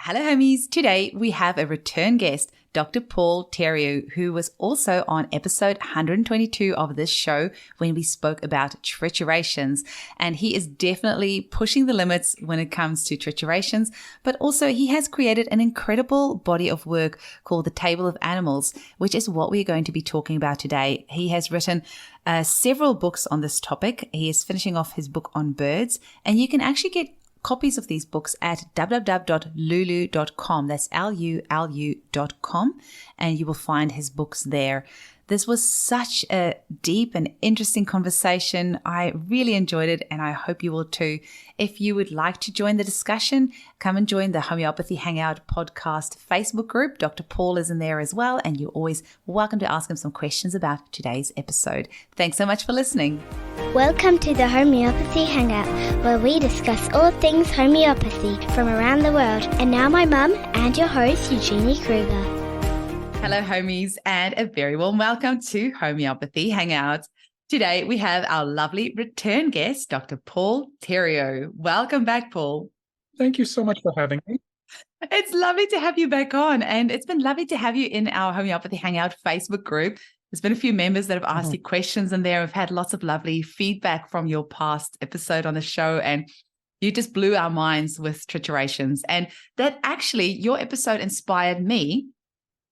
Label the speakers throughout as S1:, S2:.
S1: Hello, homies. Today we have a return guest, Dr. Paul Theriault, who was also on episode 122 of this show when we spoke about triturations. And he is definitely pushing the limits when it comes to triturations, but also he has created an incredible body of work called The Table of Animals, which is what we're going to be talking about today. He has written several books on this topic. He is finishing off his book on birds, and you can actually get copies of these books at www.lulu.com. That's lulu.com, and you will find his books there. This was such a deep and interesting conversation. I really enjoyed it, and I hope you will too. If you would like to join the discussion, come and join the Homeopathy Hangout podcast Facebook group. Dr. Paul is in there as well, and you're always welcome to ask him some questions about today's episode. Thanks so much for listening.
S2: Welcome to the Homeopathy Hangout, where we discuss all things homeopathy from around the world. And now my mum and your host, Eugenie Kruger.
S1: Hello, homies, and a very warm welcome to Homeopathy Hangout. Today, we have our lovely return guest, Dr. Paul Theriault. Welcome back, Paul.
S3: Thank you so much for having me.
S1: It's lovely to have you back on, and it's been lovely to have you in our Homeopathy Hangout Facebook group. There's been a few members that have asked you questions in there. We've had lots of lovely feedback from your past episode on the show, and you just blew our minds with triturations. And that actually, your episode inspired me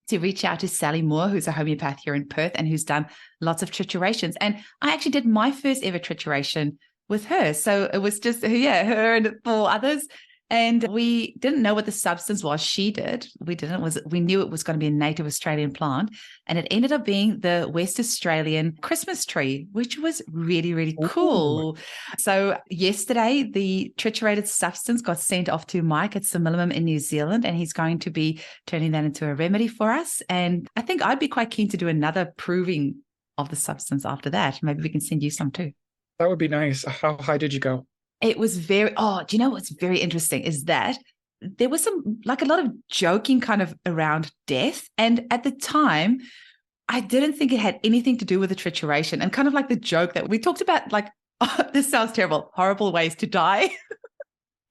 S1: to reach out to Sally Moore, who's a homeopath here in Perth and who's done lots of triturations. And I actually did my first ever trituration with her. So it was just, her and 4 others. And we didn't know what the substance was. She did. We knew it was going to be a native Australian plant. And it ended up being the West Australian Christmas tree, which was really, really cool. Ooh. So yesterday, the triturated substance got sent off to Mike at Similimum in New Zealand, and he's going to be turning that into a remedy for us. And I think I'd be quite keen to do another proving of the substance after that. Maybe we can send you some too.
S3: That would be nice. How high did you go?
S1: It was do you know what's very interesting is that there was a lot of joking kind of around death. And at the time, I didn't think it had anything to do with the trituration, and kind of like the joke that we talked about, this sounds terrible, horrible ways to die.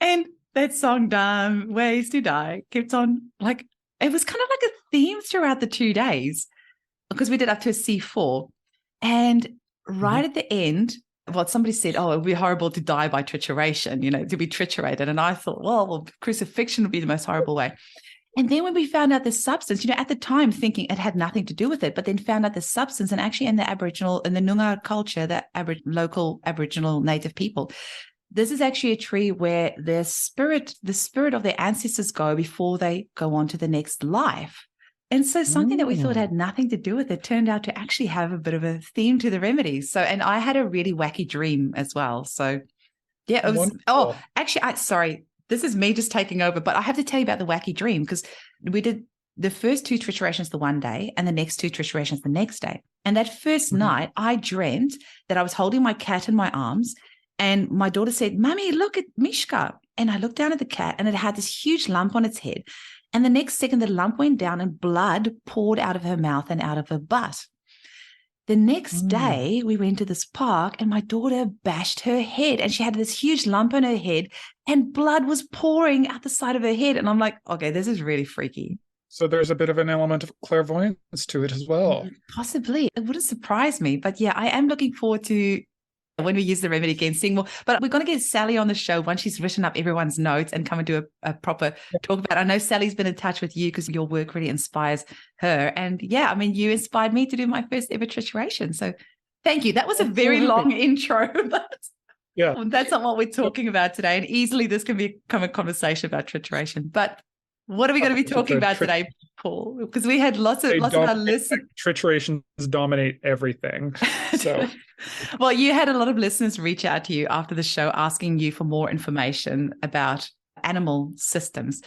S1: And that song, Dumb Ways to Die, kept on, it was kind of like a theme throughout the 2 days, because we did up to a C4. And right at the end, somebody said, it would be horrible to die by trituration, to be triturated. And I thought, well, crucifixion would be the most horrible way. And then when we found out the substance, at the time thinking it had nothing to do with it, but then found out the substance, and actually in the Noongar culture, the local Aboriginal native people, this is actually a tree where the spirit of their ancestors go before they go on to the next life. And so something that we thought had nothing to do with it turned out to actually have a bit of a theme to the remedies. So, and I had a really wacky dream as well. So yeah, it was, sorry, this is me just taking over, but I have to tell you about the wacky dream, because we did the first 2 triturations the one day and the next 2 triturations the next day. And that first night I dreamt that I was holding my cat in my arms, and my daughter said, "Mummy, look at Mishka." And I looked down at the cat, and it had this huge lump on its head. And the next second, the lump went down and blood poured out of her mouth and out of her butt. The next day, we went to this park, and my daughter bashed her head, and she had this huge lump on her head, and blood was pouring out the side of her head. And I'm like, okay, this is really freaky.
S3: So there's a bit of an element of clairvoyance to it as well.
S1: Possibly. It wouldn't surprise me. But yeah, I am looking forward to when we use the remedy again, seeing more. But we're going to get Sally on the show once she's written up everyone's notes and come and do a proper talk about it. I know Sally's been in touch with you because your work really inspires her. And yeah, I mean, you inspired me to do my first ever trituration. So thank you. That was a very long intro, but yeah, that's not what we're talking about today. And easily this can become a conversation about trituration. But what are we going to be talking about today, Paul? Because we had lots of our listeners.
S3: Triturations dominate everything. So,
S1: well, you had a lot of listeners reach out to you after the show asking you for more information about animal systems.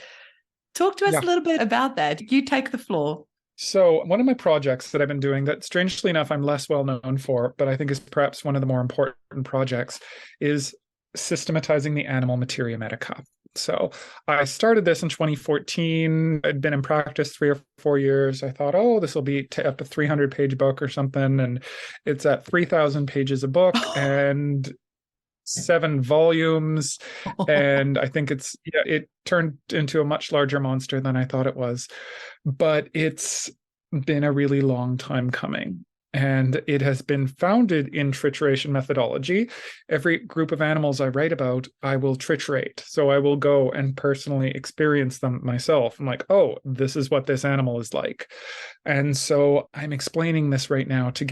S1: Talk to us a little bit about that. You take the floor.
S3: So one of my projects that I've been doing that, strangely enough, I'm less well known for, but I think is perhaps one of the more important projects, is systematizing the animal materia medica. So I started this in 2014. I'd been in practice 3 or 4 years. I thought, this will be up a 300-page book or something. And it's at 3,000 pages a book. And 7 volumes. And I think it turned into a much larger monster than I thought it was. But it's been a really long time coming. And it has been founded in trituration methodology. Every group of animals I write about, I will triturate. So I will go and personally experience them myself. I'm like, oh, this is what this animal is like. And so I'm explaining this right now to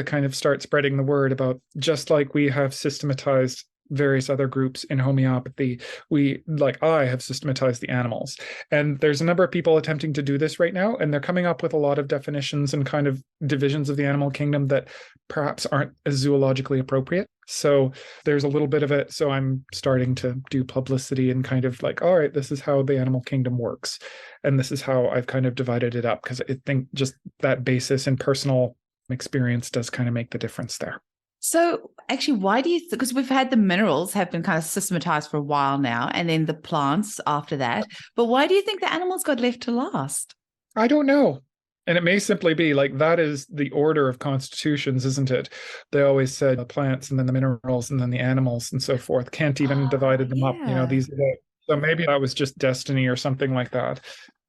S3: kind of start spreading the word about, just like we have systematized various other groups in homeopathy, I have systematized the animals. And there's a number of people attempting to do this right now, and they're coming up with a lot of definitions and kind of divisions of the animal kingdom that perhaps aren't as zoologically appropriate. So there's a little bit of it. So I'm starting to do publicity and kind of like, all right, this is how the animal kingdom works. And this is how I've kind of divided it up, because I think just that basis and personal experience does kind of make the difference there.
S1: So actually, why do you because we've had the minerals have been kind of systematized for a while now, and then the plants after that. But why do you think the animals got left to last?
S3: I don't know. And it may simply be like that is the order of constitutions, isn't it? They always said the plants and then the minerals and then the animals and so forth. Kant even divided them up. These are so maybe that was just destiny or something like that.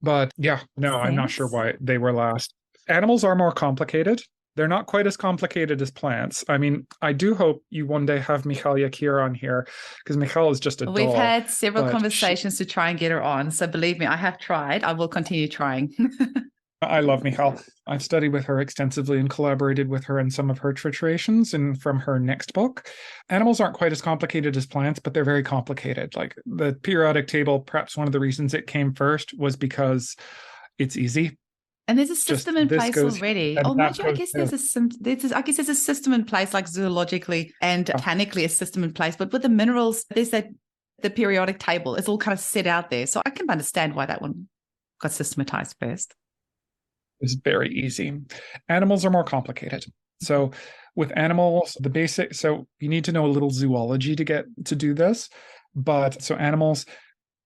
S3: But yeah, no, I'm not sure why they were last. Animals are more complicated. They're not quite as complicated as plants. I mean, I do hope you one day have Michal Yakir on here, because Michal is just a doll.
S1: We've had several conversations to try and get her on. So believe me, I have tried. I will continue trying.
S3: I love Michal. I've studied with her extensively and collaborated with her in some of her triturations and from her next book. Animals aren't quite as complicated as plants, but they're very complicated. Like the periodic table, perhaps one of the reasons it came first was because it's easy.
S1: And there's a system in place already. Oh, mind you, I guess there's a system in place, like zoologically and botanically, a system in place. But with the minerals, there's the periodic table. It's all kind of set out there. So I can understand why that one got systematized first.
S3: It's very easy. Animals are more complicated. So with animals, so you need to know a little zoology to do this. But so animals,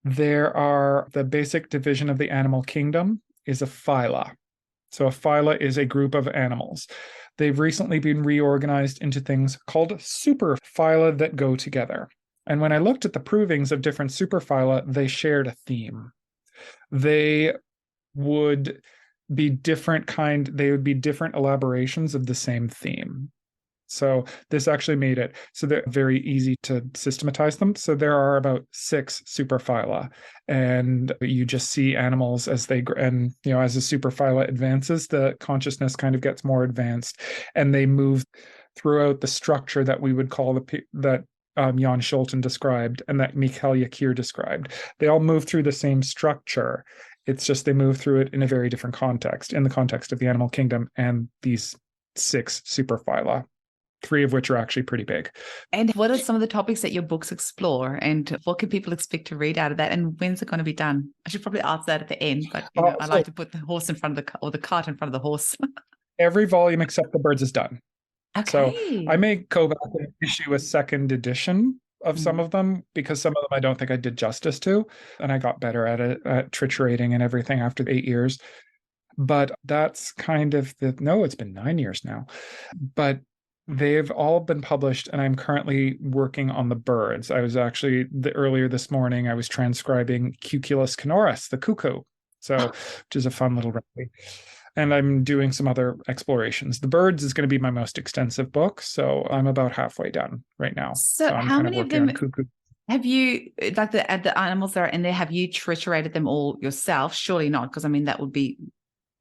S3: the basic division of the animal kingdom is a phyla. So a phyla is a group of animals. They've recently been reorganized into things called superphyla that go together. And when I looked at the provings of different superphyla, they shared a theme. They would be different elaborations of the same theme. So this actually made it so they're very easy to systematize them. So there are about 6 superphyla, and you just see animals as they as the superphyla advances, the consciousness kind of gets more advanced, and they move throughout the structure that we would call that Jan Scholten described and that Michal Yakir described. They all move through the same structure. It's just they move through it in a very different context, in the context of the animal kingdom and these 6 superphyla. 3 of which are actually pretty big.
S1: And what are some of the topics that your books explore, and what can people expect to read out of that, and when's it going to be done? I should probably ask that at the end, but I like to put the horse in front of the cart in front of the horse.
S3: Every volume except the birds is done.
S1: Okay.
S3: So I may go back and issue a second edition of some of them, because some of them I don't think I did justice to, and I got better at it, at triturating and everything after 8 years. But that's kind of it's been 9 years now. But they've all been published, and I'm currently working on the birds. I was actually, earlier this morning, I was transcribing Cuculus canoris, the cuckoo, which is a fun little remedy. And I'm doing some other explorations. The birds is going to be my most extensive book, so I'm about halfway done right now.
S1: So I'm how many of them have you, like the animals that are in there, have you triturated them all yourself? Surely not, because I mean, that would be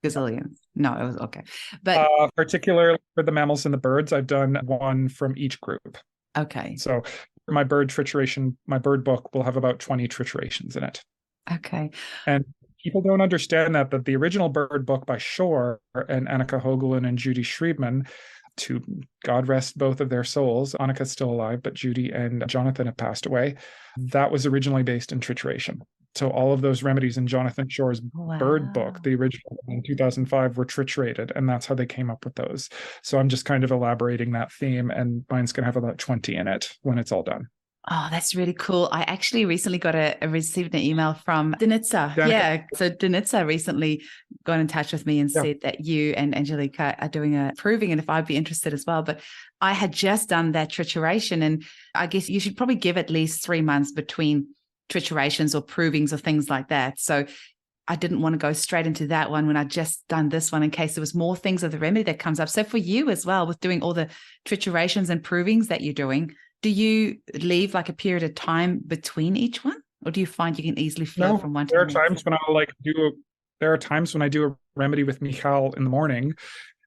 S1: gazillions. No, it was okay. But
S3: particularly for the mammals and the birds, I've done one from each group.
S1: Okay.
S3: So my bird book will have about 20 triturations in it.
S1: Okay.
S3: And people don't understand that the original bird book by Shore and Annika Hoagland and Judy Schriebman, to God rest both of their souls, Annika's still alive, but Judy and Jonathan have passed away, that was originally based in trituration. So all of those remedies in Jonathan Shore's bird book, the original in 2005, were triturated, and that's how they came up with those. So I'm just kind of elaborating that theme, and mine's going to have about 20 in it when it's all done.
S1: Oh, that's really cool. I actually recently received an email from Denitsa.
S3: Danica?
S1: Yeah. So Denitsa recently got in touch with me and
S3: Yeah.
S1: said that you and Angelica are doing a proving and if I'd be interested as well. But I had just done that trituration and I guess you should probably give at least 3 months between triturations or provings or things like that. So I didn't want to go straight into that one when I just done this one in case there was more things of the remedy that comes up. So for you as well, with doing all the triturations and provings that you're doing, do you leave like a period of time between each one? Or do you find you can easily flow
S3: No,
S1: from one to
S3: there
S1: the
S3: are
S1: next?
S3: times when I'll like there are times when I do a remedy with Michal in the morning,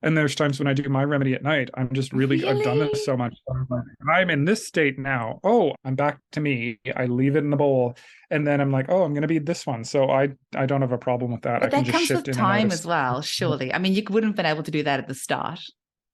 S3: and there's times when I do my remedy at night. I've done this
S1: Really?
S3: so much. I'm in this state now. Oh, I'm back to me. I leave it in the bowl, and then I'm like, oh, I'm going to be this one. So I don't have a problem with that. I
S1: But
S3: can
S1: that
S3: just
S1: comes
S3: shift
S1: with
S3: in and out
S1: time
S3: of.
S1: as well, surely. I mean, you wouldn't have been able to do that at the start.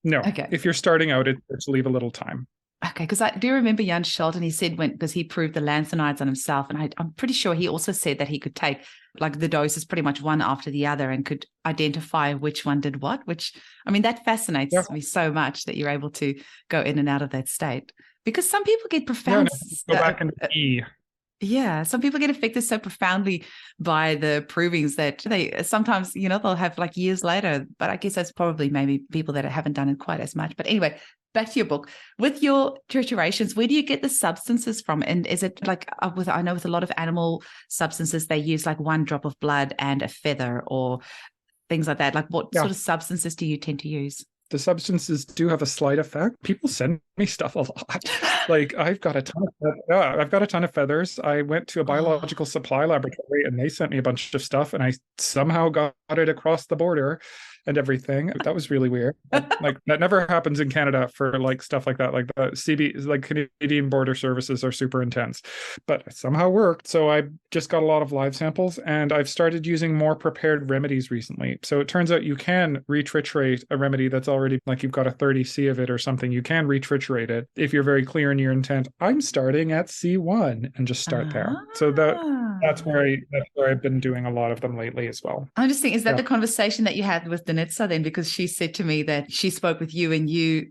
S3: No,
S1: Okay.
S3: if you're starting out, it's leave a little time.
S1: Okay, because I do remember Jan Sheldon, he said because he proved the lanthanides on himself, and I'm pretty sure he also said that he could take like the doses pretty much one after the other and could identify which one did what, which, I mean, that
S3: Yeah,
S1: fascinates me so much that you're able to go in and out of that state. Because some people get
S3: yeah.
S1: profound,
S3: No, go back into E.
S1: yeah, some people get affected so profoundly by the provings that they sometimes, they'll have like years later. But I guess that's probably maybe people that haven't done it quite as much. But anyway, back to your book. With your triturations, where do you get the substances from? And is it like I know with a lot of animal substances, they use like 1 drop of blood and a feather or things like that. Like what
S3: Yeah.
S1: sort of substances do you tend to use?
S3: The substances do have a slight effect. People send me stuff a lot. Like I've got a ton of feathers. I went to a
S1: Oh,
S3: biological supply laboratory and they sent me a bunch of stuff and I somehow got it across the border and everything. That was really weird. Like that never happens in Canada for like stuff like that. Like the CB, like Canadian border services are super intense, but it somehow worked. So I just got a lot of live samples and I've started using more prepared remedies recently. So it turns out you can retriturate a remedy that's already like you've got a 30C of it or something. You can retriturate it if you're very clear in your intent. I'm starting at C1 and just start there. So that's
S1: ah.
S3: where I've been doing a lot of them lately as well.
S1: I'm just thinking, is that
S3: Yeah.
S1: the conversation that you had with Danitza then? Because she said to me that she spoke with you and you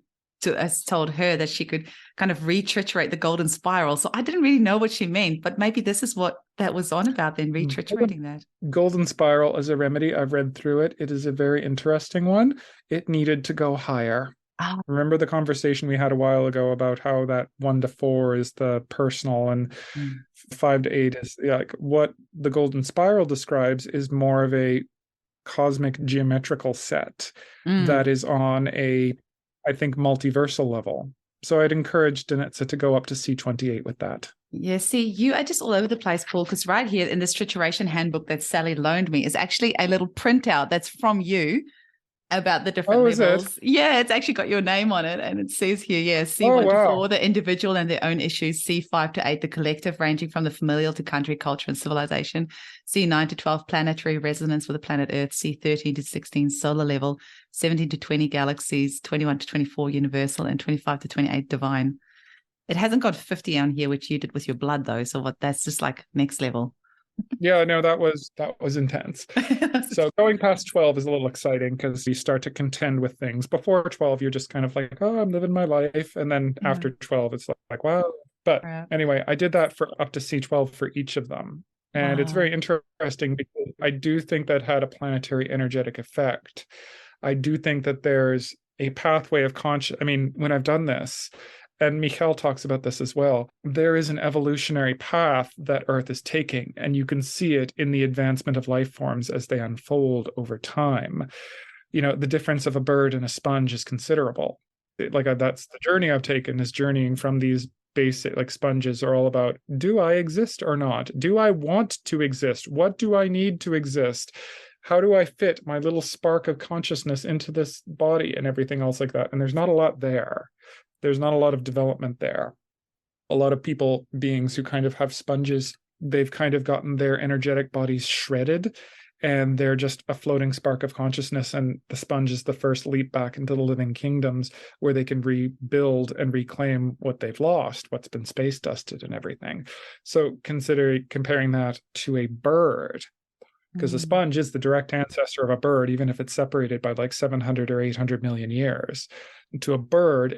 S1: told her that she could kind of retriturate the golden spiral. So I didn't really know what she meant, but maybe this is what that was on about then, retriturating that.
S3: Golden spiral as a remedy, I've read through it. It is a very interesting one. It needed to go higher.
S1: Oh,
S3: Remember the conversation we had a while ago about how that 1 to 4 is the personal and 5 to 8 is like what the golden spiral describes is more of a cosmic geometrical set that is on a, I think, multiversal level. So I'd encourage Danitza to go up to C28 with that.
S1: yeah, see, you are just all over the place, Paul, because right here in this trituration handbook that Sally loaned me is actually a little printout that's from you about the different
S3: Oh, is it?
S1: levels. Yeah, it's actually got your name on it. And it says here, yeah,
S3: Oh,
S1: C1 to
S3: wow.
S1: 4, the individual and their own issues, C5 to 8, the collective, ranging from the familial to country, culture, and civilization, C9 to 12, planetary resonance with the planet Earth, C13 to 16, solar level, 17 to 20, galaxies, 21 to 24, universal, and 25 to 28, divine. It hasn't got 50 on here, which you did with your blood, though. So that's just like next level.
S3: Yeah, no, that was intense. So going past 12 is a little exciting because you start to contend with things. Before 12, you're just kind of like, oh, I'm living my life. And then
S1: Yeah.
S3: after 12, it's like, wow. But
S1: Right.
S3: anyway, I did that for up to C12 for each of them. And it's
S1: Wow.
S3: very interesting because I do think that had a planetary energetic effect. I do think that there's a pathway of conscious. I mean, when I've done this, and Michal talks about this as well, there is an evolutionary path that Earth is taking, and you can see it in the advancement of life forms as they unfold over time. You know, the difference of a bird and a sponge is considerable. That's the journey I've taken, is journeying from these basic, like sponges are all about, do I exist or not? Do I want to exist? What do I need to exist? How do I fit my little spark of consciousness into this body and everything else like that? And there's not a lot there. There's not a lot of development there. A lot of beings who kind of have sponges, they've kind of gotten their energetic bodies shredded and they're just a floating spark of consciousness. And the sponge is the first leap back into the living kingdoms where they can rebuild and reclaim what they've lost, what's been space dusted and everything. So consider comparing that to a bird. because a sponge is the direct ancestor of a bird, even if it's separated by like 700 or 800 million years. And to a bird,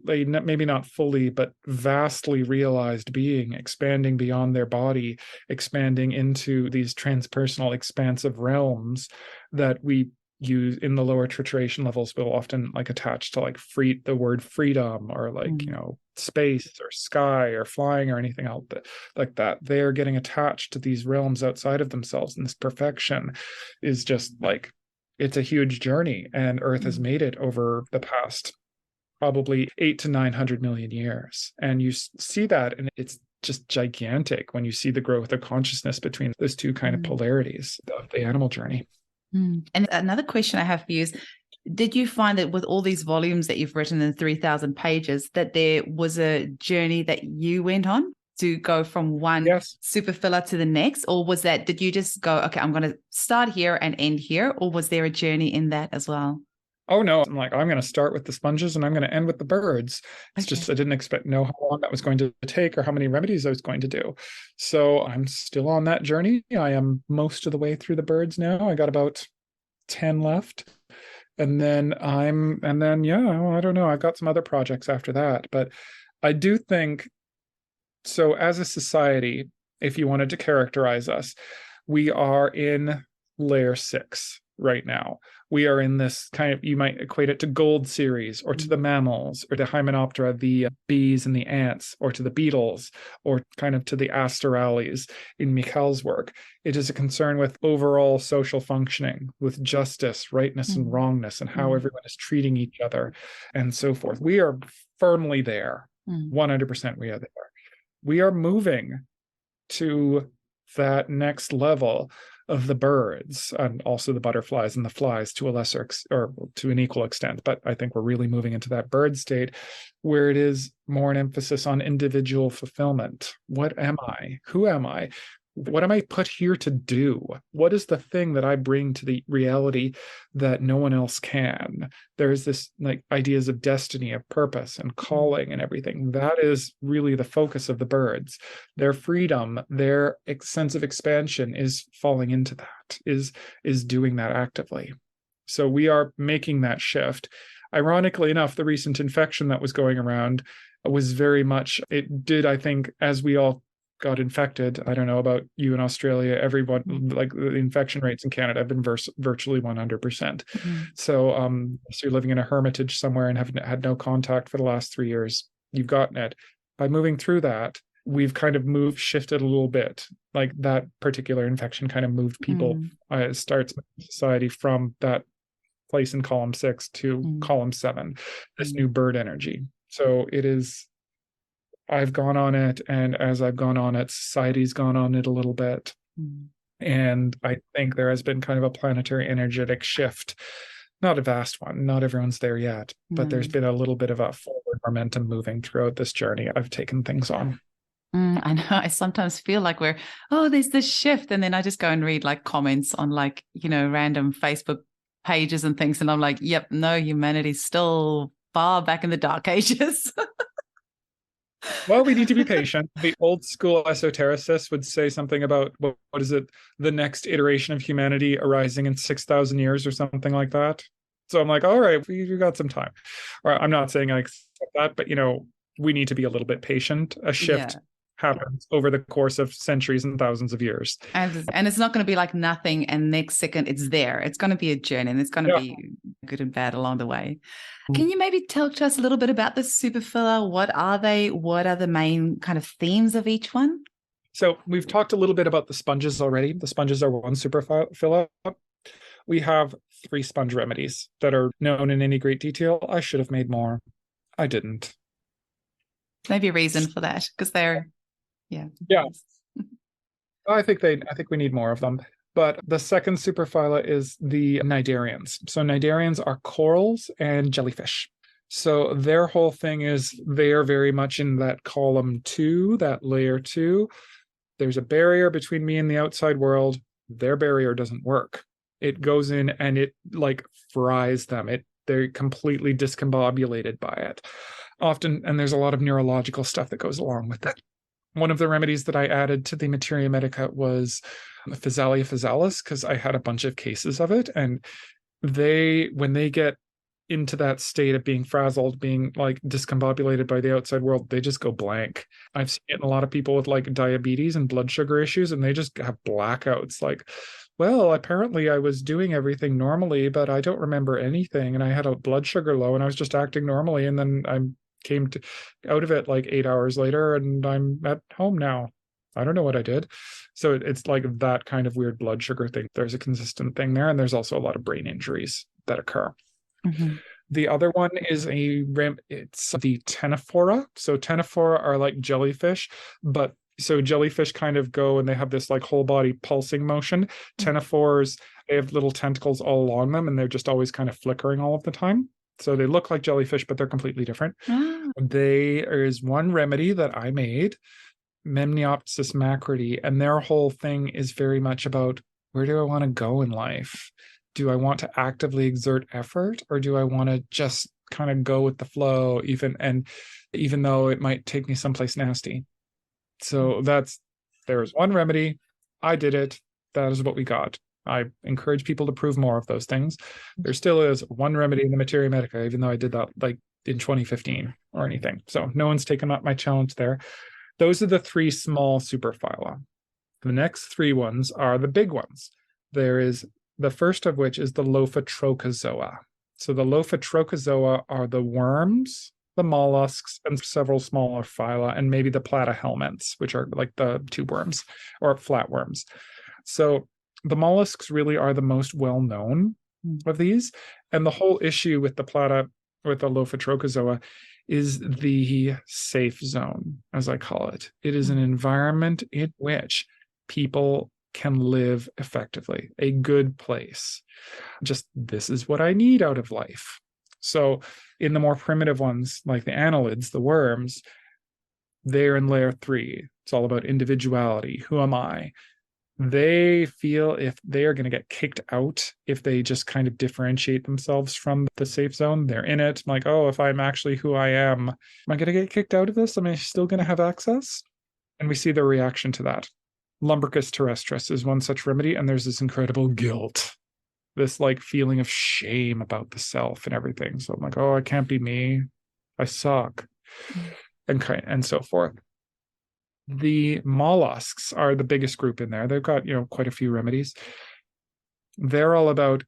S3: maybe not fully, but vastly realized being, expanding beyond their body, expanding into these transpersonal, expansive realms that we use in the lower trituration levels, will often like attach to like the word freedom, or like space or sky or flying or anything else like that. They're getting attached to these realms outside of themselves, and this perfection is just like, it's a huge journey, and Earth has made it over the past probably 800 to 900 million years. And you see that, and it's just gigantic when you see the growth of consciousness between those two kind of polarities of the animal journey.
S1: And another question I have for you is, did you find that with all these volumes that you've written in 3,000 pages, that there was a journey that you went on to go from one super filler to the next? Or did you just go, okay, I'm going to start here and end here? Or was there a journey in that as well?
S3: Oh, no. I'm going to start with the sponges and I'm going to end with the birds. It's just, I didn't know how long that was going to take or how many remedies I was going to do. So I'm still on that journey. I am most of the way through the birds now. I got about 10 left. And then I don't know. I've got some other projects after that. But I do think, so as a society, if you wanted to characterize us, we are in layer 6 right now. We are in this kind of, you might equate it to gold series, or to the mammals, or to Hymenoptera, the bees and the ants, or to the beetles, or kind of to the asterales in Mikhail's work. It is a concern with overall social functioning, with justice, rightness, and wrongness, and how everyone is treating each other, and so forth. We are firmly there. 100% we are there. We are moving to that next level of the birds, and also the butterflies and the flies to a lesser or to an equal extent. But I think we're really moving into that bird state where it is more an emphasis on individual fulfillment. What am I? Who am I? What am I put here to do? What is the thing that I bring to the reality that no one else can? There's this like ideas of destiny, of purpose and calling and everything. That is really the focus of the birds. Their freedom, their sense of expansion is falling into that, is doing that actively. So we are making that shift. Ironically enough, the recent infection that was going around was very much, it did, I think, as we all got infected. I don't know about you in Australia, everyone, like the infection rates in Canada have been virtually 100%. So you're living in a hermitage somewhere and have had no contact for the last 3 years, you've gotten it. By moving through that, we've kind of shifted a little bit. Like that particular infection kind of moved people, starts society from that place in column 6 to column 7, this new bird energy. So it is, I've gone on it, and as I've gone on it, society's gone on it a little bit. And I think there has been kind of a planetary energetic shift. Not a vast one, not everyone's there yet, but there's been a little bit of a forward momentum moving throughout this journey I've taken things on.
S1: I know. I sometimes feel like there's this shift. And then I just go and read like comments on like, random Facebook pages and things. And I'm like, yep, no, humanity's still far back in the dark ages.
S3: Well, we need to be patient. The old school esotericists would say something about, what is it, the next iteration of humanity arising in 6,000 years or something like that. So I'm like, all right, we've got some time. Or I'm not saying I accept that, but, we need to be a little bit patient. A shift happens over the course of centuries and thousands of years.
S1: And it's not going to be like nothing and next second it's there. It's going to be a journey, and it's going to be good and bad along the way. Can you maybe tell to us a little bit about the super filler? What are they? What are the main kind of themes of each one?
S3: So we've talked a little bit about the sponges already. The sponges are one super filler. We have 3 sponge remedies that are known in any great detail. I should have made more. I didn't.
S1: Maybe a reason for that, because they're
S3: Yeah. I think we need more of them. But the second superphyla is the cnidarians. So cnidarians are corals and jellyfish. So their whole thing is they are very much in that column 2, that layer 2. There's a barrier between me and the outside world. Their barrier doesn't work. It goes in and it like fries them. They're completely discombobulated by it. Often, and there's a lot of neurological stuff that goes along with it. One of the remedies that I added to the materia medica was Physalia physalis, because I had a bunch of cases of it. And when they get into that state of being frazzled, being like discombobulated by the outside world, they just go blank. I've seen it in a lot of people with like diabetes and blood sugar issues, and they just have blackouts. Like, well, apparently I was doing everything normally, but I don't remember anything. And I had a blood sugar low and I was just acting normally. And then I came out of it like 8 hours later and I'm at home now. I don't know what I did. So it's like that kind of weird blood sugar thing. There's a consistent thing there. And there's also a lot of brain injuries that occur.
S1: Mm-hmm.
S3: The other one is it's the ctenophora. So ctenophora are like jellyfish, but so jellyfish kind of go and they have this like whole body pulsing motion. Ctenophores, they have little tentacles all along them and they're just always kind of flickering all of the time. So they look like jellyfish, but they're completely different. There is one remedy that I made, Memniopsis macridi, and their whole thing is very much about, where do I want to go in life? Do I want to actively exert effort, or do I want to just kind of go with the flow, even though it might take me someplace nasty? So there's one remedy. I did it. That is what we got. I encourage people to prove more of those things. There still is one remedy in the materia medica, even though I did that like in 2015 or anything. So no one's taken up my challenge there. Those are the 3 small superphyla. The next 3 ones are the big ones. There is the first of which is the Lophotrochozoa. So the Lophotrochozoa are the worms, the mollusks, and several smaller phyla, and maybe the platyhelminths, which are like the tube worms or flatworms. So the mollusks really are the most well-known of these. And the whole issue with the Lophotrochozoa is the safe zone, as I call it. It is an environment in which people can live effectively, a good place. Just, this is what I need out of life. So in the more primitive ones, like the annelids, the worms, they're in layer 3. It's all about individuality. Who am I? They feel if they are going to get kicked out, if they just kind of differentiate themselves from the safe zone, they're in it. Like, oh, if I'm actually who I am I going to get kicked out of this? Am I still going to have access? And we see the reaction to that. Lumbricus terrestris is one such remedy, and there's this incredible guilt, this like feeling of shame about the self and everything. So I'm like, oh, I can't be me. I suck, and so forth. The mollusks are the biggest group in there. They've got, quite a few remedies. They're all about,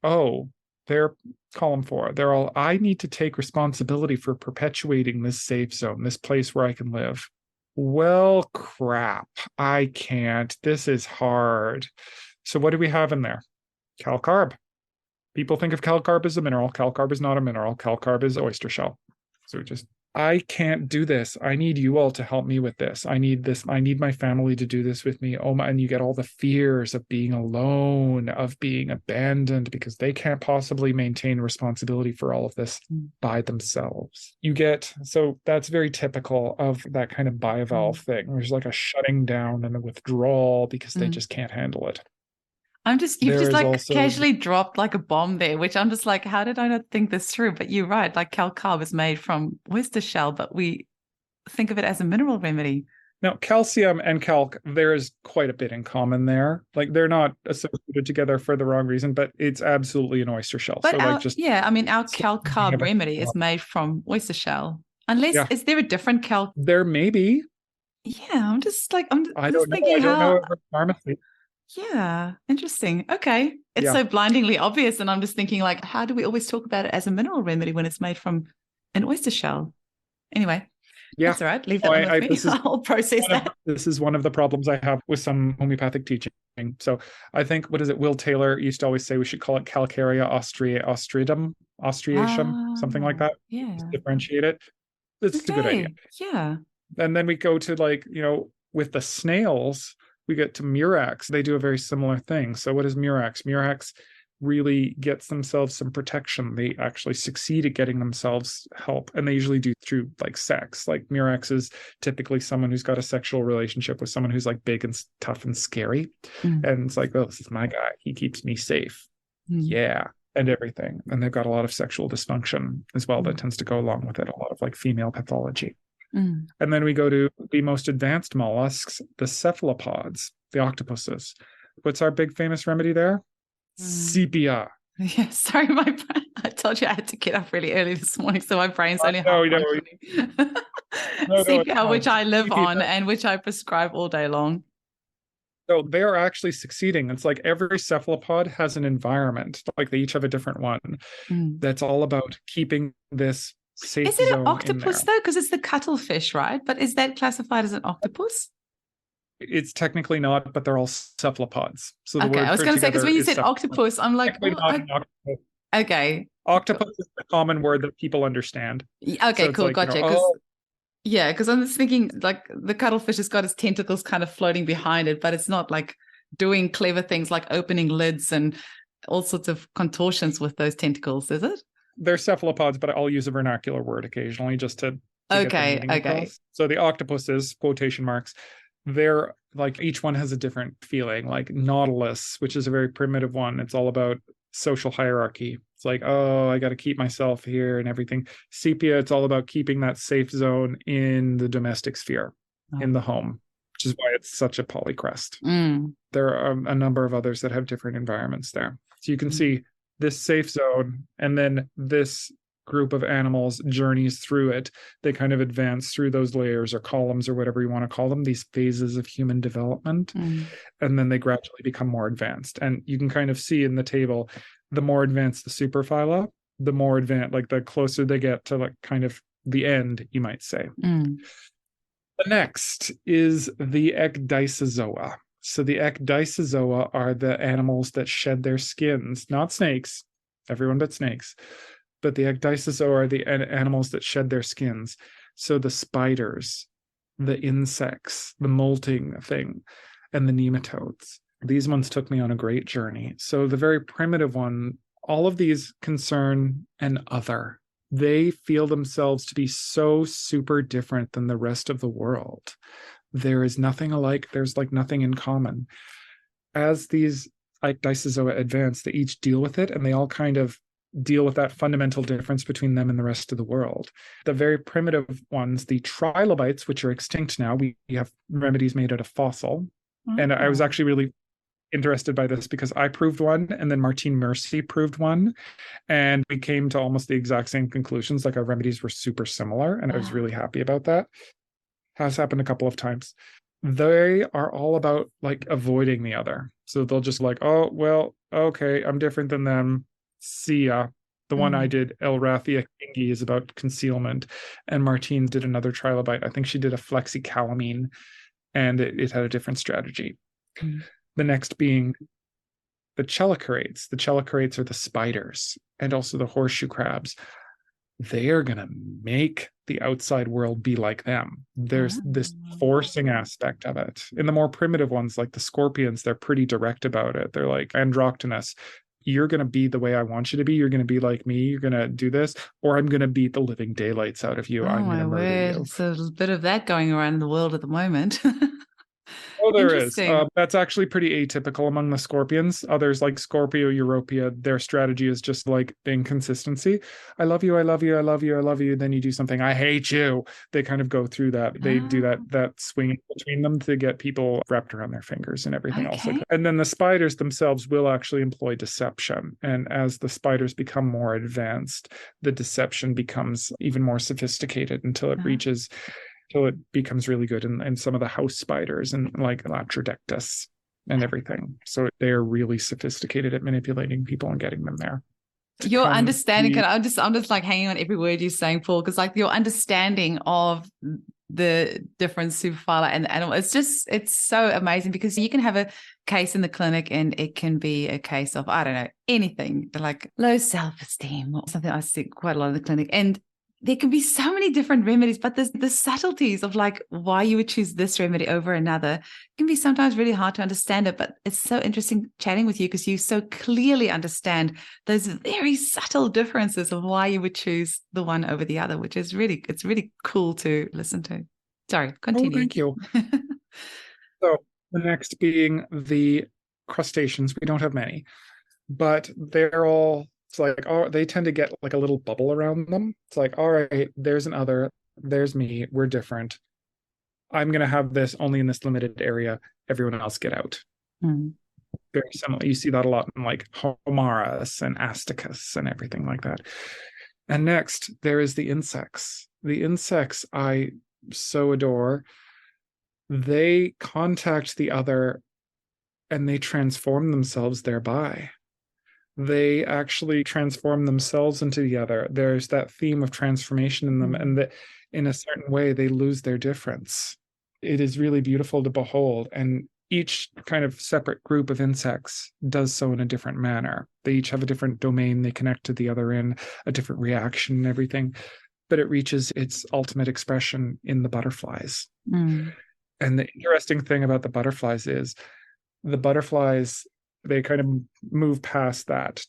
S3: they're column 4. They're all, I need to take responsibility for perpetuating this safe zone, this place where I can live. Well, crap, I can't. This is hard. So what do we have in there? Calcarb. People think of calcarb as a mineral. Calcarb is not a mineral. Calcarb is oyster shell. So I can't do this. I need you all to help me with this. I need this. I need my family to do this with me. Oh my, and you get all the fears of being alone, of being abandoned, because they can't possibly maintain responsibility for all of this by themselves. So that's very typical of that kind of bivalve thing. There's like a shutting down and a withdrawal because they just can't handle it.
S1: You've just like casually dropped like a bomb there, which I'm just like, how did I not think this through? But you're right, like calcarb is made from oyster shell, but we think of it as a mineral remedy.
S3: Now, calcium and calc, there is quite a bit in common there. Like they're not associated together for the wrong reason, but it's absolutely an oyster shell.
S1: But so our calcarb remedy is made from oyster shell. Unless, is there a different calc?
S3: There may be.
S1: Yeah, I'm just thinking
S3: I don't know pharmacy.
S1: Yeah, interesting. Okay. It's so blindingly obvious. And I'm just thinking, like, how do we always talk about it as a mineral remedy when it's made from an oyster shell? Anyway, that's all right. Leave that one with me. I'll process that.
S3: This is one of the problems I have with some homeopathic teaching. So I think, Will Taylor used to always say we should call it Calcarea ostriatum, something like that.
S1: Yeah.
S3: Just differentiate it. It's a good idea.
S1: Yeah.
S3: And then we go to with the snails, we get to murex. They do a very similar thing. So what is murex? Murex really gets themselves some protection. They actually succeed at getting themselves help. And they usually do through like sex. Like murex is typically someone who's got a sexual relationship with someone who's like big and tough and scary. And it's like, oh, this is my guy. He keeps me safe. Yeah. And everything. And they've got a lot of sexual dysfunction as well that tends to go along with it. A lot of like female pathology.
S1: Mm.
S3: And then we go to the most advanced mollusks, the cephalopods, the octopuses. What's our big famous remedy there? Sepia.
S1: Yeah, sorry, I told you I had to get up really early this morning, so my brain's only half functioning. Sepia, which I live on and which I prescribe all day long.
S3: So they are actually succeeding. It's like every cephalopod has an environment, like they each have a different one that's all about keeping this safe
S1: Is it
S3: zone
S1: an octopus
S3: in there.
S1: though? Because it's the cuttlefish, right? But is that classified as an octopus?
S3: It's technically not, but they're all cephalopods. So the
S1: Okay,
S3: word
S1: I was
S3: for
S1: going to say, because when you
S3: is
S1: said octopus, I'm like, okay.
S3: Octopus is the common word that people understand.
S1: Okay,
S3: so
S1: cool,
S3: like,
S1: gotcha. Yeah, because I'm just thinking like the cuttlefish has got its tentacles kind of floating behind it, but it's not like doing clever things like opening lids and all sorts of contortions with those tentacles, is it?
S3: They're cephalopods, but I'll use a vernacular word occasionally just to get the meaning across. So the octopuses, quotation marks, they're like each one has a different feeling. Like Nautilus, which is a very primitive one, it's all about social hierarchy. It's like, oh, I got to keep myself here and everything. Sepia, it's all about keeping that safe zone in the domestic sphere, in the home, which is why it's such a polycrest. There are a number of others that have different environments there. So you can see this safe zone, and then this group of animals journeys through it. They kind of advance through those layers or columns or whatever you want to call them, these phases of human development. And then they gradually become more advanced. And you can kind of see in the table, the more advanced the superphyla, the more advanced, like the closer they get to like kind of the end, you might say. The next is the ecdysozoa. So the ecdysozoa are the animals that shed their skins, not snakes, everyone but snakes. But the ecdysozoa are the animals that shed their skins. So the spiders, the insects, the molting thing, and the nematodes. These ones took me on a great journey. So the very primitive one, all of these concern an other. They feel themselves to be so super different than the rest of the world. There is nothing alike. There's like nothing in common. As these ecdysozoa advance, they each deal with it, and they all kind of deal with that fundamental difference between them and the rest of the world. The very primitive ones, the trilobites, which are extinct now, we have remedies made out of fossil. And I was actually really interested by this because I proved one, and then Martine Mercy proved one, and we came to almost the exact same conclusions. Like our remedies were super similar, and I was really happy about that. Has happened a couple of times. They are all about like avoiding the other. So they'll just like, oh, well, okay, I'm different than them. See ya. The one I did, Elrathia kingi, is about concealment, and Martine did another trilobite. I think she did a flexicalamine, and it had a different strategy. The next being the chelicerates. The chelicerates are the spiders and also the horseshoe crabs. They are going to make the outside world be like them. There's this forcing aspect of it. In the more primitive ones, like the scorpions, they're pretty direct about it. They're like androgynous. You're going to be the way I want you to be. You're going to be like me. You're going to do this, or I'm going to beat the living daylights out of you. I'm going to murder you.
S1: So a bit of that going around in the world at the moment.
S3: Oh, there is. That's actually pretty atypical among the scorpions. Others like Scorpio europea, their strategy is just like inconsistency. I love you, I love you, I love you, I love you. Then you do something, I hate you. They kind of go through that. They do that swing between them to get people wrapped around their fingers and everything else like that. And then the spiders themselves will actually employ deception. And as the spiders become more advanced, the deception becomes even more sophisticated until it reaches till it becomes really good in some of the house spiders and like Latrodectus and everything. So they're really sophisticated at manipulating people and getting them there.
S1: Your understanding, I'm just like hanging on every word you're saying, Paul, because like your understanding of the different superphyla and the animal, it's so amazing, because you can have a case in the clinic and it can be a case of, I don't know, anything like low self-esteem or something. I see quite a lot in the clinic, and there can be so many different remedies, but the subtleties of like why you would choose this remedy over another can be sometimes really hard to understand it. But it's so interesting chatting with you because you so clearly understand those very subtle differences of why you would choose the one over the other, which is it's really cool to listen to. Sorry, continue.
S3: Oh, thank you. So the next being the crustaceans. We don't have many, but they're all, it's like, oh, they tend to get like a little bubble around them. It's like, all right, there's an other. there's me, we're different. I'm going to have this only in this limited area. Everyone else get out.
S1: Mm.
S3: Very similar. You see that a lot in like Homaris and Asticus and everything like that. And next, there is the insects. The insects I so adore. They contact the other and they transform themselves thereby. They actually transform themselves into the other. There's that theme of transformation in them, and that in a certain way, they lose their difference. It is really beautiful to behold. And each kind of separate group of insects does so in a different manner. They each have a different domain they connect to the other in, a different reaction and everything, but it reaches its ultimate expression in the butterflies.
S1: Mm.
S3: And the interesting thing about the butterflies is the butterflies, they kind of move past that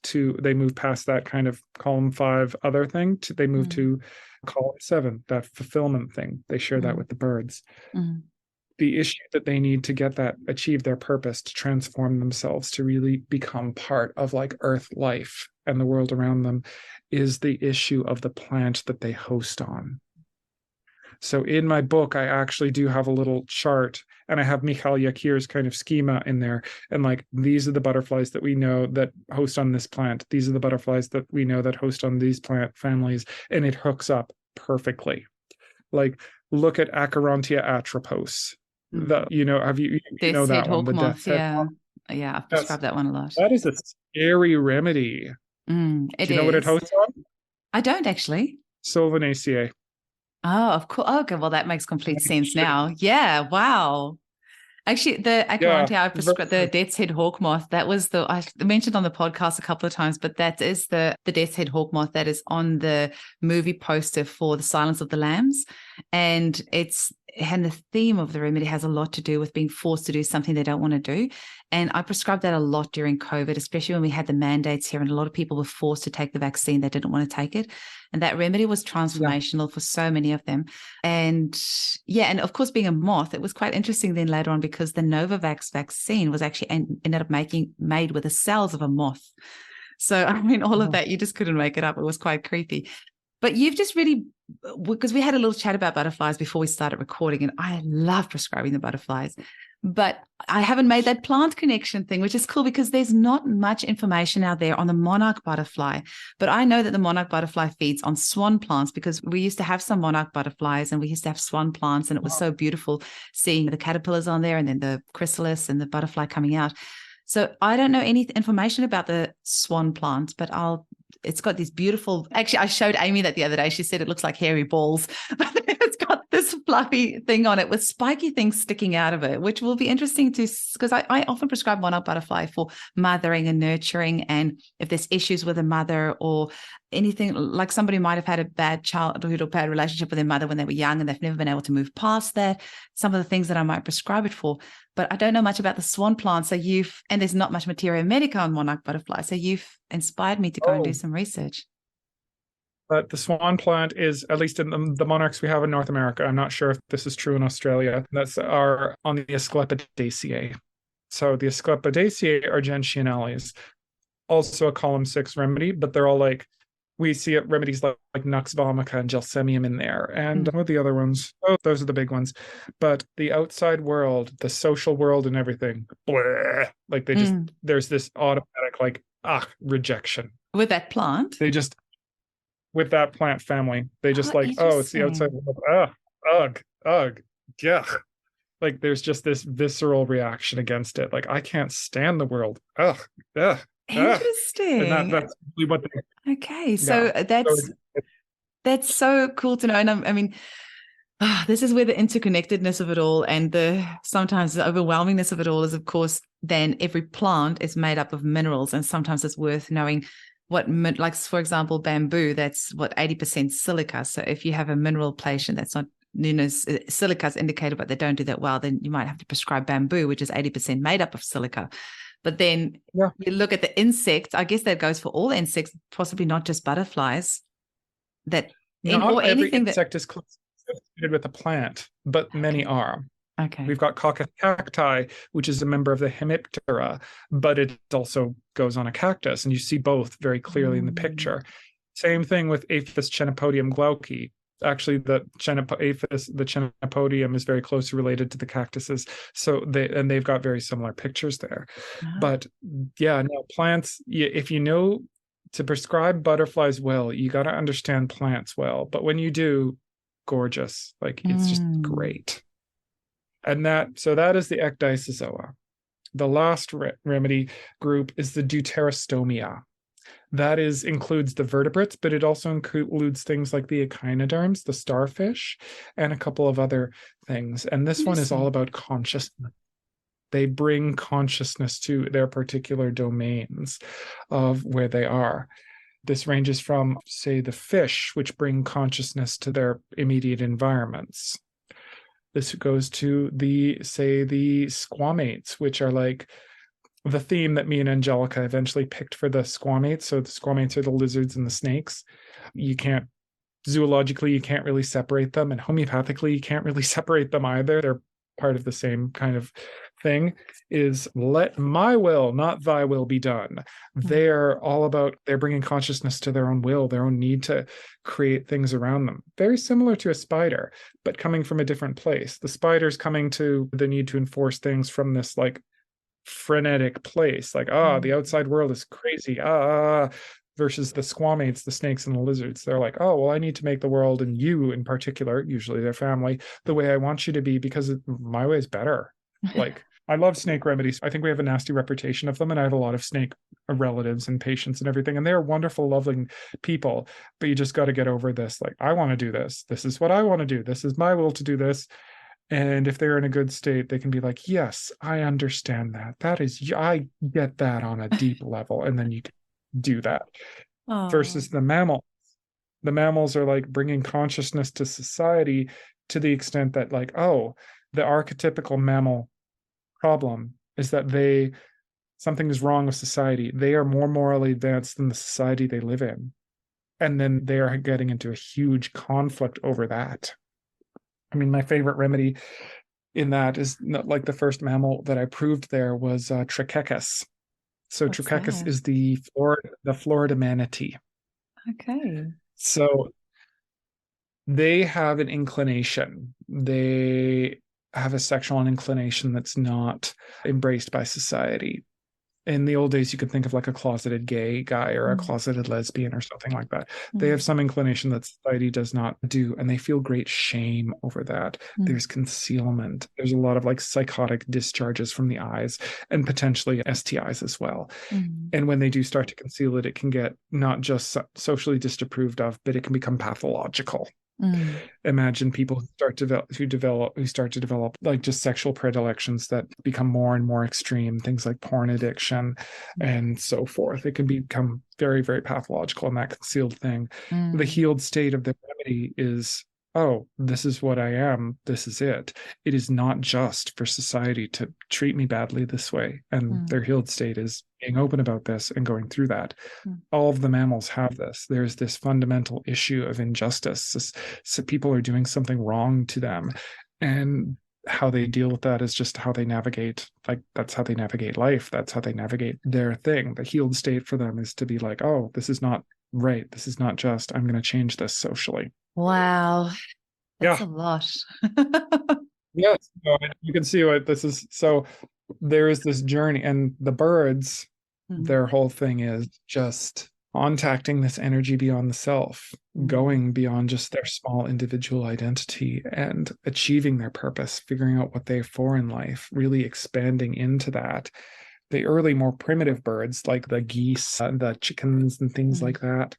S3: kind of column 5 other thing to they move to column 7, that fulfillment thing. They share that with the birds. The issue that they need to get that, achieve their purpose, to transform themselves, to really become part of like earth life and the world around them, is the issue of the plant that they host on. So in my book, I actually do have a little chart, and I have Michal Yakir's kind of schema in there. And like, these are the butterflies that we know that host on this plant. These are the butterflies that we know that host on these plant families. And it hooks up perfectly. Like, look at Acherontia atropos. Have you know that one,
S1: hawk
S3: the
S1: moth,
S3: death's head moth?
S1: Yeah, I've prescribed that one a lot.
S3: That is a scary remedy.
S1: Do
S3: you know what it hosts on?
S1: I don't actually.
S3: Sylvanaceae.
S1: Oh, of course. Okay, well, that makes complete sense now. Yeah, wow. Actually, the Acherontia I prescribed, the death's head hawk moth, that was I mentioned on the podcast a couple of times, but that is the death's head hawk moth that is on the movie poster for The Silence of the Lambs. And the theme of the remedy has a lot to do with being forced to do something they don't want to do. And I prescribed that a lot during COVID, especially when we had the mandates here and a lot of people were forced to take the vaccine. They didn't want to take it. And that remedy was transformational for so many of them. And and of course, being a moth, it was quite interesting then later on, because the Novavax vaccine was actually ended up made with the cells of a moth. So, I mean, all of that, you just couldn't make it up. It was quite creepy. But you've just really, because we had a little chat about butterflies before we started recording, and I love prescribing the butterflies, but I haven't made that plant connection thing, which is cool because there's not much information out there on the monarch butterfly. But I know that the monarch butterfly feeds on swan plants, because we used to have some monarch butterflies and we used to have swan plants, and it was so beautiful seeing the caterpillars on there and then the chrysalis and the butterfly coming out. So I don't know any information about the swan plant, but it's got these beautiful, actually, I showed Amy that the other day. She said it looks like hairy balls, but it's got this fluffy thing on it with spiky things sticking out of it, which will be interesting because I often prescribe monarch butterfly for mothering and nurturing. And if there's issues with a mother or anything, like somebody might have had a bad childhood or bad relationship with their mother when they were young and they've never been able to move past that, some of the things that I might prescribe it for. But I don't know much about the swan plant. And there's not much materia medica on monarch butterfly. So you've inspired me to go and do some research.
S3: But the swan plant is, at least in the monarchs we have in North America, I'm not sure if this is true in Australia, are on the Asclepiadaceae. So the Asclepiadaceae are gentianales, also a column 6 remedy, but they're all like, we see remedies like Nux vomica and Gelsemium in there. And what are the other ones? Oh, those are the big ones. But the outside world, the social world and everything, bleh, like there's this automatic rejection.
S1: With that plant?
S3: With that plant family, they just it's the outside world. Ugh, yeah. Like there's just this visceral reaction against it. Like, I can't stand the world. Ugh.
S1: Interesting.
S3: And that's really what they.
S1: Okay, so that's so cool to know. And this is where the interconnectedness of it all and sometimes the overwhelmingness of it all is, of course, then every plant is made up of minerals, and sometimes it's worth knowing like, for example, bamboo, that's 80% silica. So if you have a mineral patient that's not, silica is indicated, but they don't do that well, then you might have to prescribe bamboo, which is 80% made up of silica. But then you look at the insects, I guess that goes for all insects, possibly not just butterflies.
S3: Every insect is associated with a plant, but many are.
S1: Okay.
S3: We've got Coccus cacti, which is a member of the Hemiptera, but it also goes on a cactus, and you see both very clearly in the picture. Same thing with Aphis chenopodium glauci. Actually, the Aphis, the Chenopodium is very closely related to the cactuses. So they've got very similar pictures there. But yeah, no, plants, if you know to prescribe butterflies well, you got to understand plants well. But when you do, gorgeous. Like it's just great. And that is the ecdysozoa. The last remedy group is the deuterostomia. That includes the vertebrates, but it also includes things like the echinoderms, the starfish, and a couple of other things. And this one is all about consciousness. They bring consciousness to their particular domains of where they are. This ranges from, say, the fish, which bring consciousness to their immediate environments. This goes to the squamates, which are like the theme that me and Angelica eventually picked for the squamates. So the squamates are the lizards and the snakes. Zoologically, you can't really separate them, and homeopathically, you can't really separate them either. They're part of the same kind of thing. Is let my will, not thy will, be done. They're bringing consciousness to their own will, their own need to create things around them. Very similar to a spider, but coming from a different place. The spider's coming to the need to enforce things from this like frenetic place, like the outside world is crazy, versus the squamates, the snakes and the lizards. They're like, oh well, I need to make the world, and you in particular, usually their family, the way I want you to be, because my way is better. Like I love snake remedies. I think we have a nasty reputation of them, and I have a lot of snake relatives and patients and everything, and they're wonderful, loving people, but you just got to get over this, like, I want to do this is what I want to do, this is my will to do this. And if they're in a good state, they can be like, yes, I understand that. I get that on a deep level. And then you can do that. Versus the mammal. The mammals are like bringing consciousness to society to the extent that like, the archetypical mammal problem is that something is wrong with society. They are more morally advanced than the society they live in. And then they are getting into a huge conflict over that. I mean, my favorite remedy in that is like the first mammal that I proved there was Trichechus. So Trichechus is the Florida manatee.
S1: Okay.
S3: So they have an inclination. They have a sexual inclination that's not embraced by society. In the old days, you could think of like a closeted gay guy or a closeted lesbian or something like that. They have some inclination that society does not do, and they feel great shame over that. There's concealment. There's a lot of like psychotic discharges from the eyes, and potentially STIs as well. And when they do start to conceal it, it can get not just socially disapproved of, but it can become pathological. Imagine people who start to develop like just sexual predilections that become more and more extreme, things like porn addiction and so forth. It can become very, very pathological in that concealed thing. The healed state of the remedy is, this is what I am. This is it. It is not just for society to treat me badly this way. And their healed state is being open about this and going through that. All of the mammals have this. There's this fundamental issue of injustice. So people are doing something wrong to them. And how they deal with that is just how they navigate. Like, that's how they navigate life. That's how they navigate their thing. The healed state for them is to be like, this is not right. This is not just. I'm going to change this socially.
S1: Wow. That's a lot.
S3: Yes. So you can see what this is. So there is this journey, and the birds, their whole thing is just contacting this energy beyond the self, going beyond just their small individual identity and achieving their purpose, figuring out what they're for in life, really expanding into that. The early, more primitive birds, like the geese, the chickens and things like that,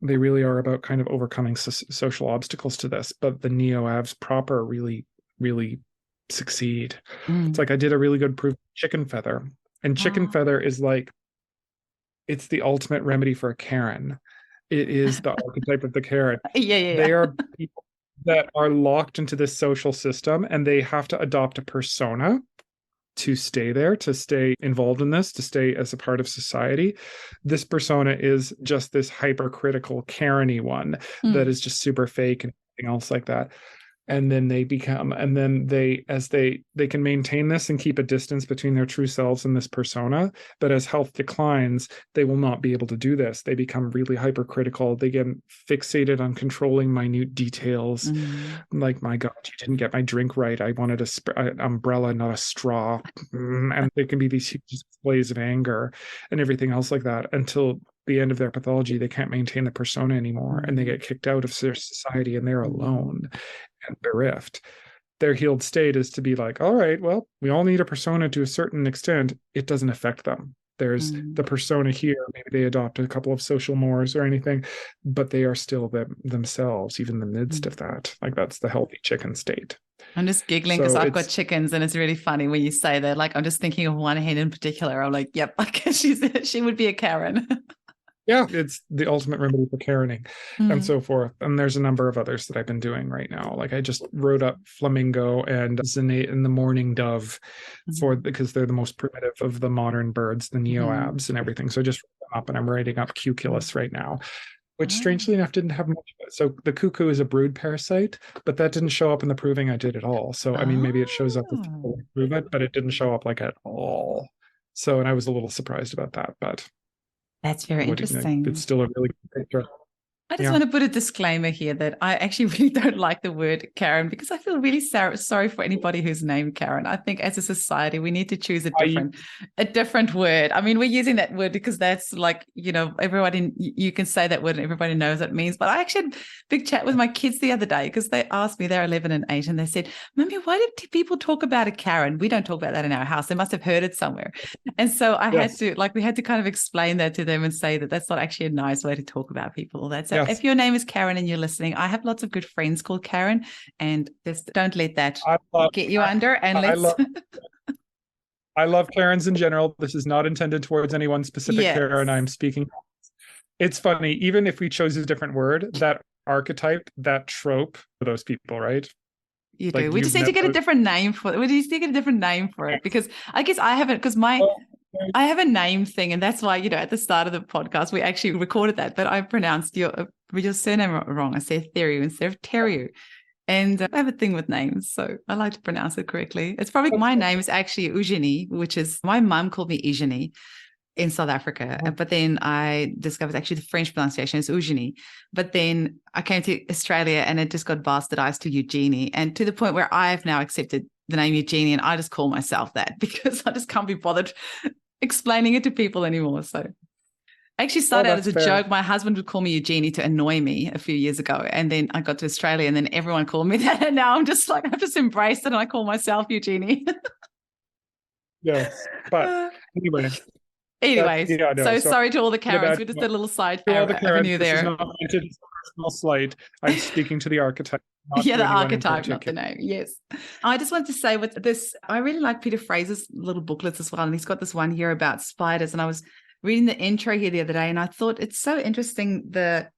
S3: they really are about kind of overcoming social obstacles to this. But the neo-avs proper really, really succeed. It's like I did a really good proof chicken feather. And chicken feather is like, it's the ultimate remedy for a Karen. It is the archetype of the Karen. They are people that are locked into this social system, and they have to adopt a persona to stay there, to stay involved in this, to stay as a part of society. This persona is just this hypercritical Karen-y one that is just super fake and everything else like that. and then they can maintain this and keep a distance between their true selves and this persona, but as health declines, they will not be able to do this. They become really hypercritical. They get fixated on controlling minute details, like, my God, you didn't get my drink right, I wanted an umbrella, not a straw. And there can be these huge displays of anger and everything else like that, until the end of their pathology, they can't maintain the persona anymore, and they get kicked out of their society, and they're alone and bereft. Their healed state is to be like, all right, well, we all need a persona to a certain extent. It doesn't affect them. There's the persona here. Maybe they adopt a couple of social mores or anything, but they are still themselves, even in the midst of that. Like, that's the healthy chicken state.
S1: I'm just giggling because I've got chickens, and it's really funny when you say that. Like, I'm just thinking of one hen in particular. I'm like, yep, I guess she would be a Karen.
S3: Yeah, it's the ultimate remedy for Karening and so forth. And there's a number of others that I've been doing right now. Like, I just wrote up flamingo and zinate and the mourning dove because they're the most primitive of the modern birds, the neoabs and everything. So I just wrote them up, and I'm writing up cuculus right now, which strangely enough didn't have much of it. So the cuckoo is a brood parasite, but that didn't show up in the proving I did at all. So, I mean, maybe it shows up if people prove it, but it didn't show up like at all. So, and I was a little surprised about that, but
S1: that's very interesting.
S3: It's still a really good picture.
S1: I just want to put a disclaimer here that I actually really don't like the word Karen, because I feel really sorry for anybody who's named Karen. I think as a society, we need to choose a different word. I mean, we're using that word because that's like, everybody, you can say that word and everybody knows what it means. But I actually had a big chat with my kids the other day, because they asked me, they're 11 and 8, and they said, Mummy, why did people talk about a Karen? We don't talk about that in our house. They must have heard it somewhere. And so we had to kind of explain that to them and say that that's not actually a nice way to talk about people. That's if your name is Karen and you're listening, I have lots of good friends called Karen, and just don't let that get you under. And
S3: I love Karens in general. This is not intended towards any one specific Karen I'm speaking. It's funny, even if we chose a different word, that archetype, that trope for those people, right?
S1: You do. We just need to get a different name for it. We just need to get a different name for it, because I guess I haven't, because I have a name thing, and that's why, at the start of the podcast, we actually recorded that, but I pronounced your surname wrong. I said Theriault instead of Theriault. And I have a thing with names, so I like to pronounce it correctly. It's probably, my name is actually Eugenie, which is, my mum called me Eugenie in South Africa. But then I discovered actually the French pronunciation is Eugenie. But then I came to Australia and it just got bastardized to Eugenie. And to the point where I've now accepted the name Eugenie, and I just call myself that because I just can't be bothered explaining it to people anymore. So I actually started out as a joke. My husband would call me Eugenie to annoy me a few years ago. And then I got to Australia and then everyone called me that. And now I'm just like, I've just embraced it and I call myself Eugenie.
S3: Yes. But anyway.
S1: So sorry to all the Karens. We just did a little side avenue there.
S3: This is not meant to be a personal slight. I'm speaking to the archetype.
S1: The archetype, not the name. Yes. I just wanted to say with this, I really like Peter Fraser's little booklets as well. And he's got this one here about spiders. And I was reading the intro here the other day, and I thought it's so interesting where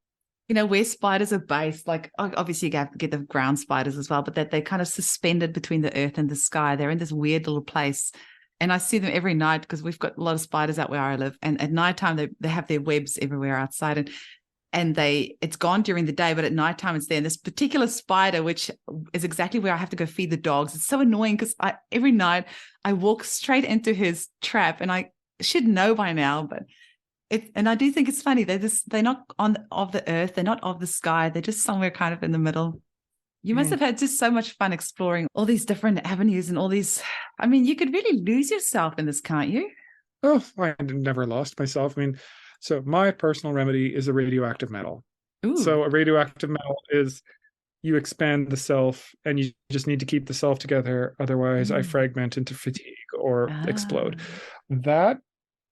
S1: spiders are based. Like, obviously you get the ground spiders as well, but that they're kind of suspended between the earth and the sky. They're in this weird little place. And I see them every night because we've got a lot of spiders out where I live. And at nighttime, they have their webs everywhere outside. And it's gone during the day, but at nighttime it's there. And this particular spider, which is exactly where I have to go feed the dogs, it's so annoying because every night I walk straight into his trap, and I should know by now, but and I do think it's funny. They're not of the earth. They're not of the sky. They're just somewhere kind of in the middle. You must have had just so much fun exploring all these different avenues and all these. I mean, you could really lose yourself in this, can't you?
S3: Oh, I never lost myself. I mean, so my personal remedy is a radioactive metal.
S1: Ooh.
S3: So a radioactive metal is you expand the self and you just need to keep the self together. Otherwise, I fragment into fatigue or explode.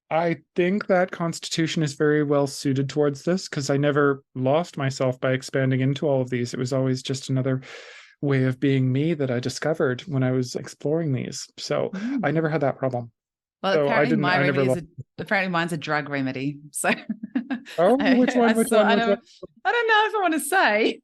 S3: I think that constitution is very well suited towards this because I never lost myself by expanding into all of these. It was always just another way of being me that I discovered when I was exploring these. So I never had that problem.
S1: Well,
S3: so
S1: apparently mine's a drug remedy. So
S3: which one?
S1: I don't know if I want to say.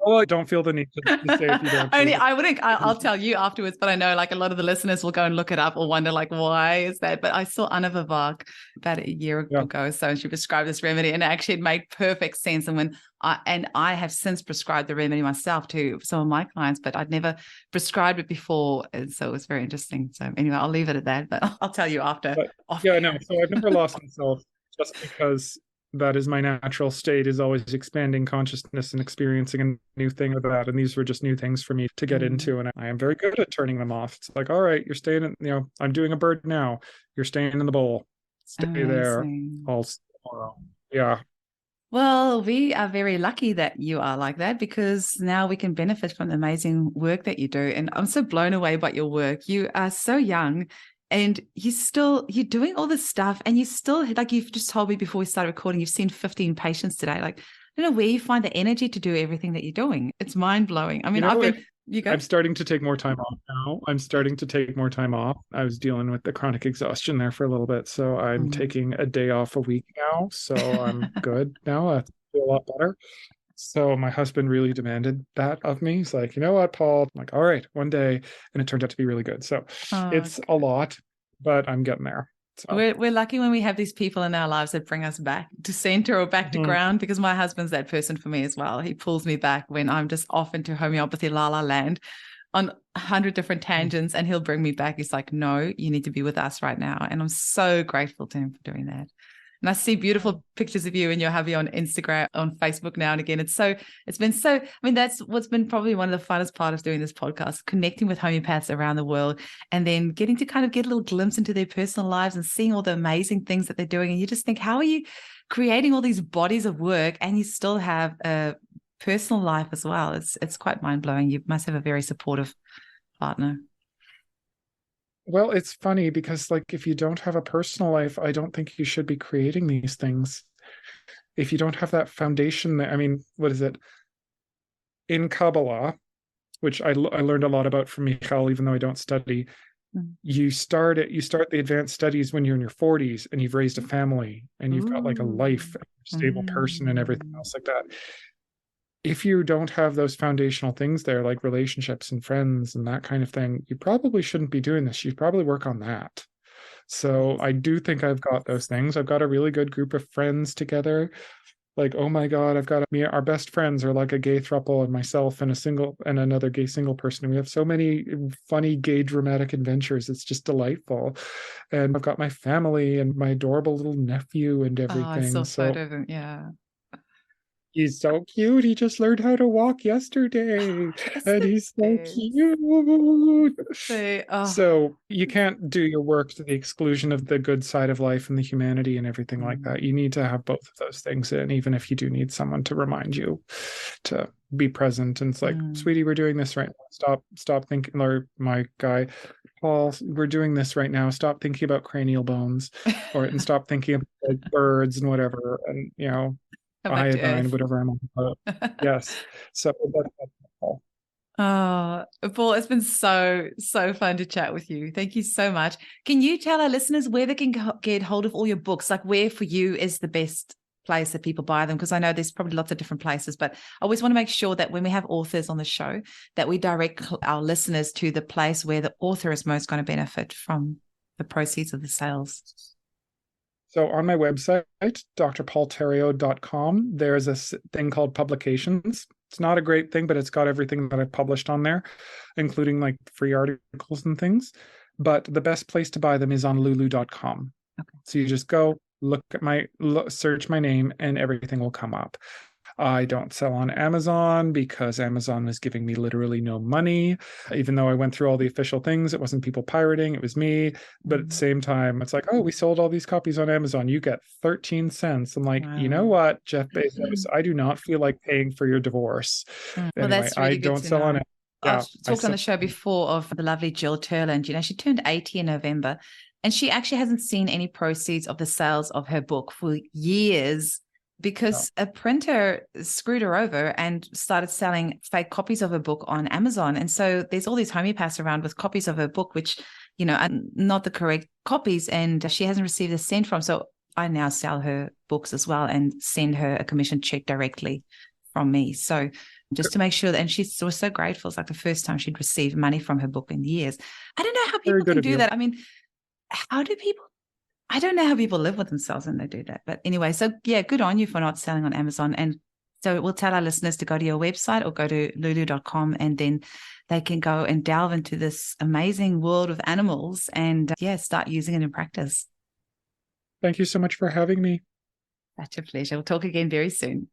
S3: Oh, I don't feel the need to say if you don't
S1: Only
S3: choose it.
S1: I wouldn't. I'll tell you afterwards, but I know like a lot of the listeners will go and look it up or wonder like why is that. But I saw Anna Vivak about a year
S3: Yeah.
S1: ago or so, and she prescribed this remedy, and actually it made perfect sense. And I have since prescribed the remedy myself to some of my clients, but I'd never prescribed it before, and so it was very interesting. So anyway, I'll leave it at that, but I'll tell you after.
S3: But yeah, no. So I've never lost myself just because that is my natural state, is always expanding consciousness and experiencing a new thing of that. And these were just new things for me to get into. And I am very good at turning them off. It's like, all right, you're staying in, I'm doing a bird now. You're staying in the bowl. Stay there.
S1: Amazing.
S3: All tomorrow. Yeah.
S1: Well, we are very lucky that you are like that because now we can benefit from the amazing work that you do. And I'm so blown away by your work. You are so young and you're doing all this stuff and you still, like you've just told me before we started recording, you've seen 15 patients today. Like, I don't know where you find the energy to do everything that you're doing. It's mind blowing. I mean,
S3: I'm starting to take more time off now. I'm starting to take more time off. I was dealing with the chronic exhaustion there for a little bit. So I'm taking a day off a week now. So I'm good now. I feel a lot better. So my husband really demanded that of me. He's like, you know what, Paul? I'm like, all right, one day. And it turned out to be really good. So it's a lot, but I'm getting there. So.
S1: We're lucky when we have these people in our lives that bring us back to center or back to ground, because my husband's that person for me as well. He pulls me back when I'm just off into homeopathy la la land on 100 different tangents, and he'll bring me back. He's like, no, you need to be with us right now. And I'm so grateful to him for doing that. And I see beautiful pictures of you and your hubby on Instagram, on Facebook now and again. That's what's been probably one of the funnest part of doing this podcast, connecting with homeopaths around the world and then getting to kind of get a little glimpse into their personal lives and seeing all the amazing things that they're doing. And you just think, how are you creating all these bodies of work and you still have a personal life as well? It's quite mind-blowing. You must have a very supportive partner.
S3: Well, it's funny because, like, if you don't have a personal life, I don't think you should be creating these things. If you don't have that foundation, what is it? In Kabbalah, which I learned a lot about from Michal, even though I don't study, you start the advanced studies when you're in your 40s and you've raised a family and you've got like a life, a stable person and everything else like that. If you don't have those foundational things there, like relationships and friends and that kind of thing, you probably shouldn't be doing this. You should probably work on that. So I do think I've got those things. I've got a really good group of friends together. Like, oh my God, our best friends are like a gay throuple and myself and another gay single person. We have so many funny gay dramatic adventures. It's just delightful. And I've got my family and my adorable little nephew and everything.
S1: I saw a photo of him, yeah.
S3: He's so cute. He just learned how to walk yesterday. And he's so cute. So you can't do your work to the exclusion of the good side of life and the humanity and everything like that. You need to have both of those things in, even if you do need someone to remind you to be present. And it's like, sweetie, we're doing this right now. Stop thinking, or my guy, Paul, we're doing this right now. Stop thinking about cranial bones and stop thinking about like, birds and whatever. And, iodine, whatever I'm on about. Yes. So that's Paul.
S1: Oh, Paul, it's been so fun to chat with you. Thank you so much. Can you tell our listeners where they can get hold of all your books? Like where for you is the best place that people buy them? Because I know there's probably lots of different places, but I always want to make sure that when we have authors on the show, that we direct our listeners to the place where the author is most going to benefit from the proceeds of the sales.
S3: So on my website, drpaultheriault.com, there's a thing called publications. It's not a great thing, but it's got everything that I've published on there, including like free articles and things. But the best place to buy them is on lulu.com. Okay. So you just go search my name and everything will come up. I don't sell on Amazon because Amazon was giving me literally no money. Even though I went through all the official things, it wasn't people pirating, it was me. But at the same time, it's like, oh, we sold all these copies on Amazon. You get 13 cents. I'm like, You know what, Jeff Bezos, I do not feel like paying for your divorce.
S1: Well,
S3: anyway,
S1: that's really
S3: I don't sell on it.
S1: I've talked on the show before of the lovely Jill Turland. She turned 80 in November, and she actually hasn't seen any proceeds of the sales of her book for years, because a printer screwed her over and started selling fake copies of her book on Amazon. And so there's all these homeopaths around with copies of her book, which, are not the correct copies, and she hasn't received a cent from. So I now sell her books as well and send her a commission check directly from me. So just to make sure that, and she was so grateful. It's like the first time she'd received money from her book in years. I don't know how
S3: Very
S1: people
S3: good
S1: can
S3: of
S1: do
S3: you.
S1: that. I mean, how do people, I don't know how people live with themselves when they do that. But anyway, so yeah, good on you for not selling on Amazon. And so we'll tell our listeners to go to your website or go to lulu.com, and then they can go and delve into this amazing world of animals and start using it in practice.
S3: Thank you so much for having me.
S1: Such a pleasure. We'll talk again very soon.